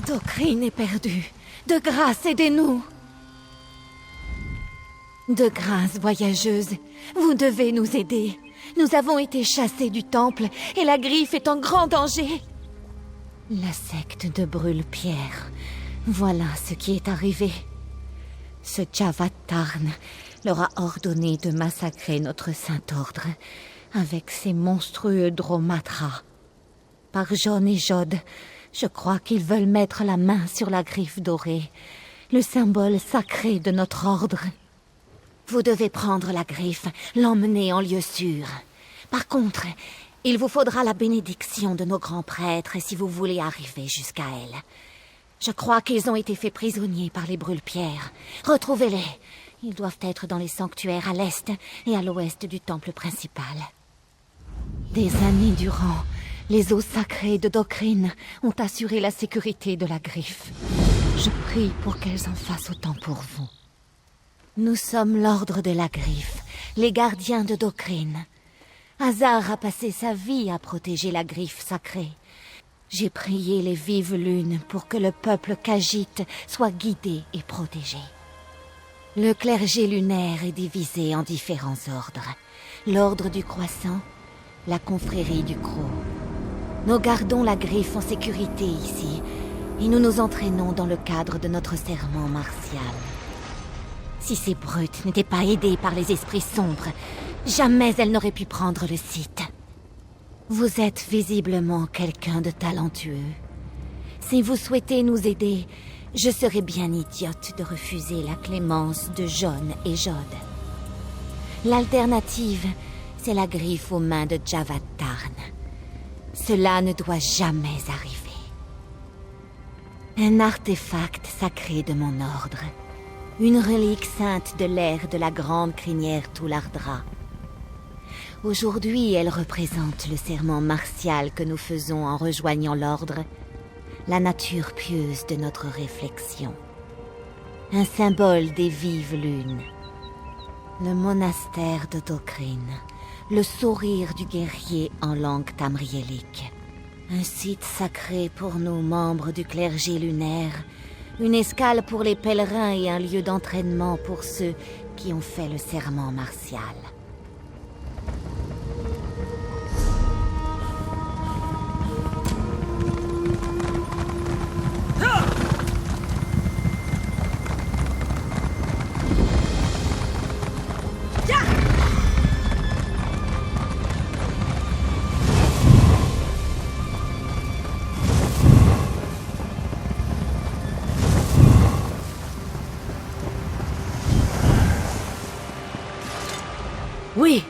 Docrine est perdue. De grâce, aidez-nous. De grâce, voyageuse, vous devez nous aider. Nous avons été chassés du temple et la griffe est en grand danger. La secte de Brûle-Pierre. Voilà ce qui est arrivé. Ce Javad Tarn leur a ordonné de massacrer notre Saint-Ordre avec ses monstrueux dromatras. Par Jon et Jod, je crois qu'ils veulent mettre la main sur la griffe dorée, le symbole sacré de notre ordre. Vous devez prendre la griffe, l'emmener en lieu sûr. Par contre, il vous faudra la bénédiction de nos grands prêtres si vous voulez arriver jusqu'à elle. Je crois qu'ils ont été faits prisonniers par les Brûle-Pierre. Retrouvez-les. Ils doivent être dans les sanctuaires à l'est et à l'ouest du temple principal. Des années durant, les eaux sacrées de Docrine ont assuré la sécurité de la griffe. Je prie pour qu'elles en fassent autant pour vous. Nous sommes l'ordre de la griffe, les gardiens de Docrine. Hazar a passé sa vie à protéger la griffe sacrée. J'ai prié les vives lunes pour que le peuple Khajiit soit guidé et protégé. Le clergé lunaire est divisé en différents ordres. L'ordre du croissant, la confrérie du croc. Nous gardons la griffe en sécurité ici, et nous nous entraînons dans le cadre de notre serment martial. Si ces brutes n'étaient pas aidées par les esprits sombres, jamais elles n'auraient pu prendre le site. Vous êtes visiblement quelqu'un de talentueux. Si vous souhaitez nous aider, je serais bien idiote de refuser la clémence de Jon et Jod. L'alternative, c'est la griffe aux mains de Javad Tarn. Cela ne doit jamais arriver. Un artefact sacré de mon ordre. Une relique sainte de l'ère de la grande crinière Toulardra. Aujourd'hui, elle représente le serment martial que nous faisons en rejoignant l'ordre, la nature pieuse de notre réflexion. Un symbole des vives lunes. Le monastère de Docrine, le sourire du guerrier en langue tamriélique. Un site sacré pour nous, membres du clergé lunaire, une escale pour les pèlerins et un lieu d'entraînement pour ceux qui ont fait le serment martial. Oui,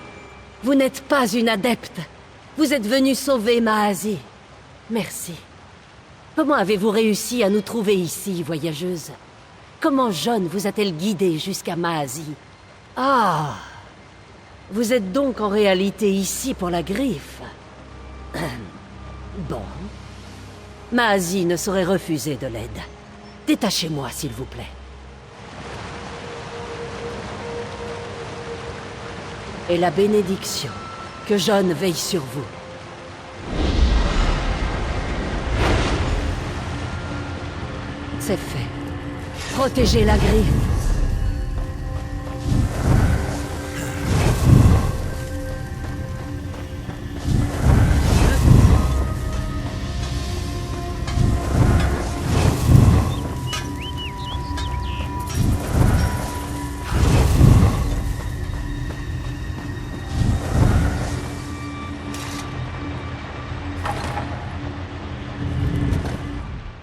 vous n'êtes pas une adepte. Vous êtes venue sauver Maazi. Merci. Comment avez-vous réussi à nous trouver ici, voyageuse? Comment Jon vous a-t-elle guidée jusqu'à Maazi? Ah! Vous êtes donc en réalité ici pour la griffe. Bon. Maazi ne saurait refuser de l'aide. Détachez-moi, s'il vous plaît. Et la bénédiction. Que Jon veille sur vous. C'est fait. Protégez la griffe.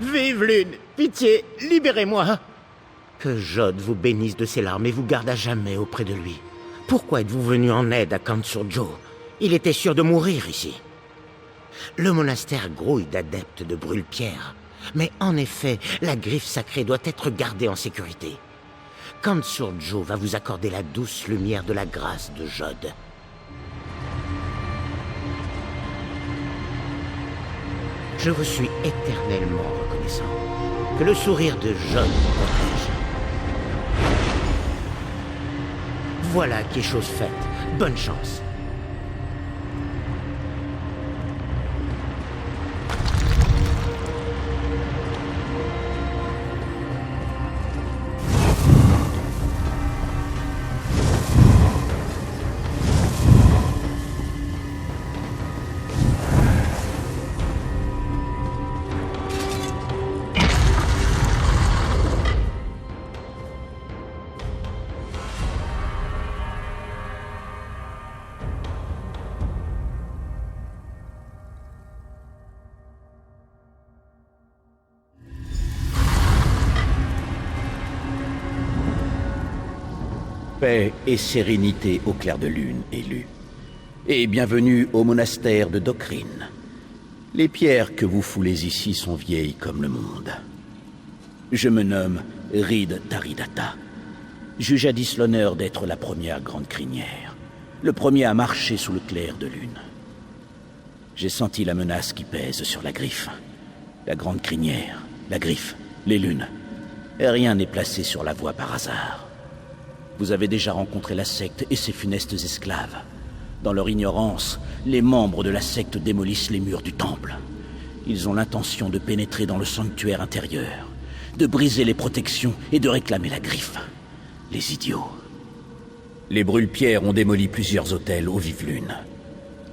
Vive Lune! Pitié, libérez-moi! Que Jod vous bénisse de ses larmes et vous garde à jamais auprès de lui. Pourquoi êtes-vous venu en aide à Khan-Surjo? Il était sûr de mourir ici. Le monastère grouille d'adeptes de Brûle-Pierre. Mais en effet, la griffe sacrée doit être gardée en sécurité. Khan-Surjo va vous accorder la douce lumière de la grâce de Jod. Je vous suis éternellement reconnaissant. Que le sourire de Jon vous protège. Voilà qui est chose faite. Bonne chance. Paix et sérénité au clair de lune, élu. Et bienvenue au monastère de Docrine. Les pierres que vous foulez ici sont vieilles comme le monde. Je me nomme Reed Taridata. J'eus jadis l'honneur d'être la première grande crinière, le premier à marcher sous le clair de lune. J'ai senti la menace qui pèse sur la griffe. La grande crinière, la griffe, les lunes. Et rien n'est placé sur la voie par hasard. Vous avez déjà rencontré la secte et ses funestes esclaves. Dans leur ignorance, les membres de la secte démolissent les murs du temple. Ils ont l'intention de pénétrer dans le sanctuaire intérieur, de briser les protections et de réclamer la griffe. Les idiots. Les brûle-pierres ont démoli plusieurs autels aux vives lunes.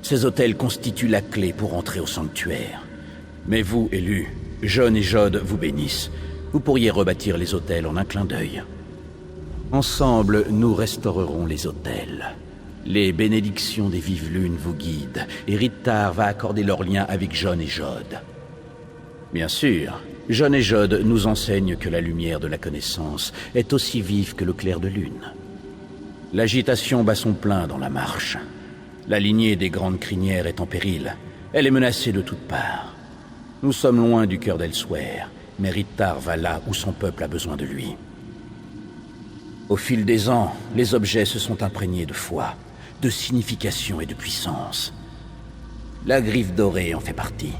Ces autels constituent la clé pour entrer au sanctuaire. Mais vous, élus, Jon et Jod vous bénissent. Vous pourriez rebâtir les autels en un clin d'œil. Ensemble, nous restaurerons les autels. Les bénédictions des vives lunes vous guident, et Rittar va accorder leur lien avec Jon et Jod. Bien sûr, Jon et Jod nous enseignent que la lumière de la connaissance est aussi vive que le clair de lune. L'agitation bat son plein dans la marche. La lignée des grandes crinières est en péril. Elle est menacée de toutes parts. Nous sommes loin du cœur d'Elsweyr, mais Rittar va là où son peuple a besoin de lui. Au fil des ans, les objets se sont imprégnés de foi, de signification et de puissance. La griffe dorée en fait partie.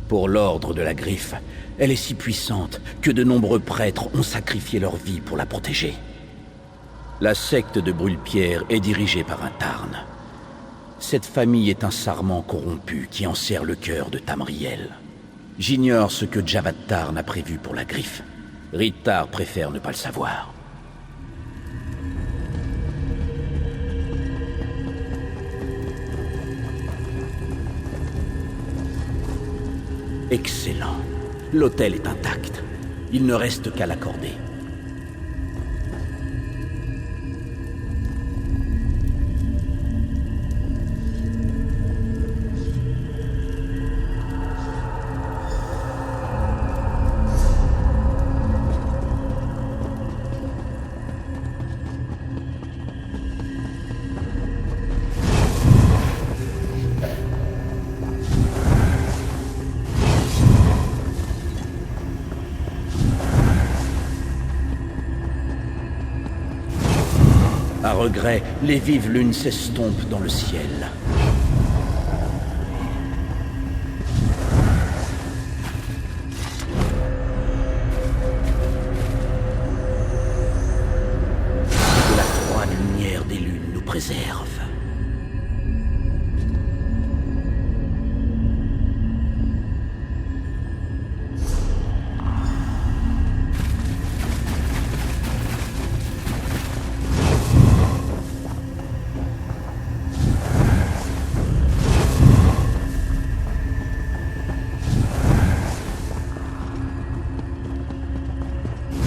Pour l'ordre de la griffe, elle est si puissante que de nombreux prêtres ont sacrifié leur vie pour la protéger. La secte de Brûle-Pierre est dirigée par un Tarn. Cette famille est un sarment corrompu qui enserre le cœur de Tamriel. J'ignore ce que Javad Tarn a prévu pour la griffe. Rittar préfère ne pas le savoir. Excellent. L'autel est intact. Il ne reste qu'à l'accorder. À regret, les vives lunes s'estompent dans le ciel. Que la froide lumière des lunes nous préserve.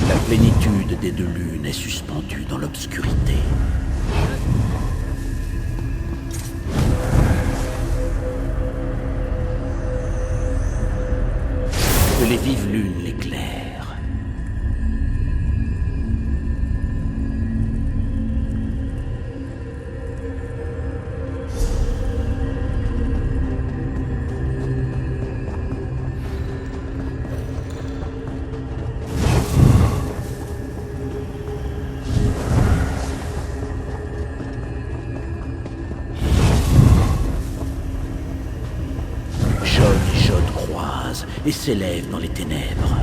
La plénitude des deux lunes est suspendue dans l'obscurité. Que les vives lunes l'éclairent. Et s'élève dans les ténèbres.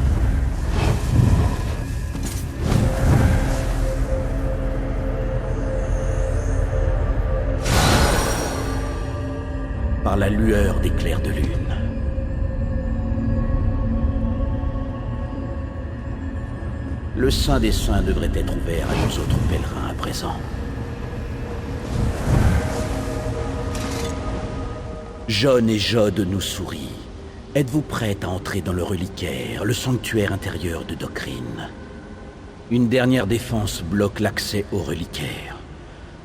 Par la lueur des clairs de lune. Le Saint des Saints devrait être ouvert à nous autres pèlerins à présent. Jon et Jod nous sourient. Êtes-vous prête à entrer dans le reliquaire, le sanctuaire intérieur de Docrine? Une dernière défense bloque l'accès au reliquaire.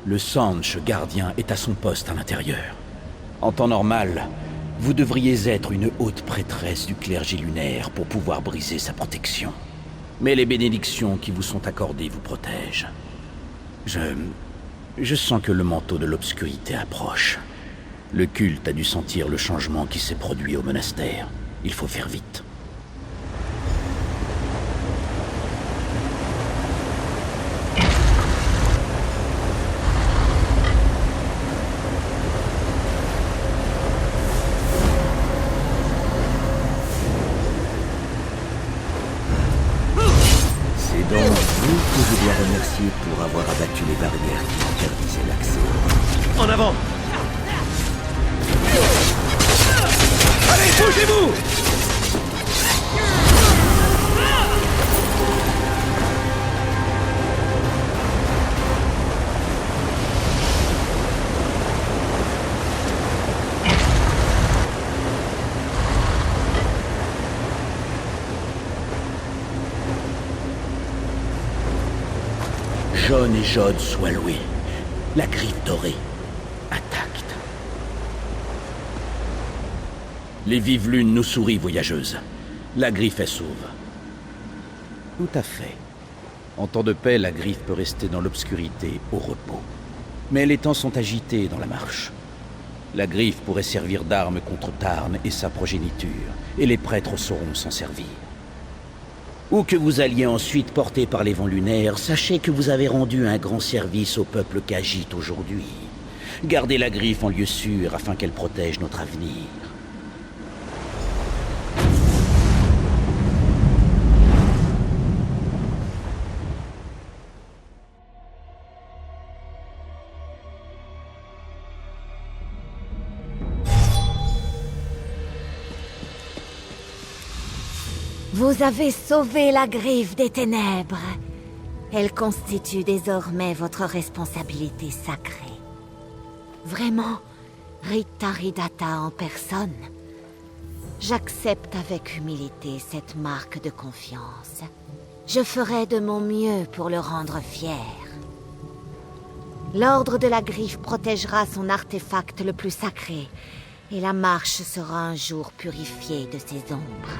Le Sanche, gardien, est à son poste à l'intérieur. En temps normal, vous devriez être une haute prêtresse du clergé lunaire pour pouvoir briser sa protection. Mais les bénédictions qui vous sont accordées vous protègent. Je sens que le manteau de l'obscurité approche. Le culte a dû sentir le changement qui s'est produit au monastère. Il faut faire vite. C'est donc vous que je dois remercier pour avoir abattu les barrières qui interdisaient l'accès. En avant! Allez, bougez-vous! John et Jod soient loués. La griffe dorée. Attaque. Les vives lunes nous sourient, voyageuse. La griffe est sauve. Tout à fait. En temps de paix, la griffe peut rester dans l'obscurité, au repos. Mais les temps sont agités dans la marche. La griffe pourrait servir d'arme contre Tarn et sa progéniture, et les prêtres sauront s'en servir. Où que vous alliez ensuite porté par les vents lunaires, sachez que vous avez rendu un grand service au peuple Khajiit aujourd'hui. Gardez la griffe en lieu sûr afin qu'elle protège notre avenir. Vous avez sauvé la griffe des ténèbres. Elle constitue désormais votre responsabilité sacrée. Vraiment, Rittaridata en personne. J'accepte avec humilité cette marque de confiance. Je ferai de mon mieux pour le rendre fier. L'ordre de la griffe protégera son artefact le plus sacré, et la marche sera un jour purifiée de ses ombres.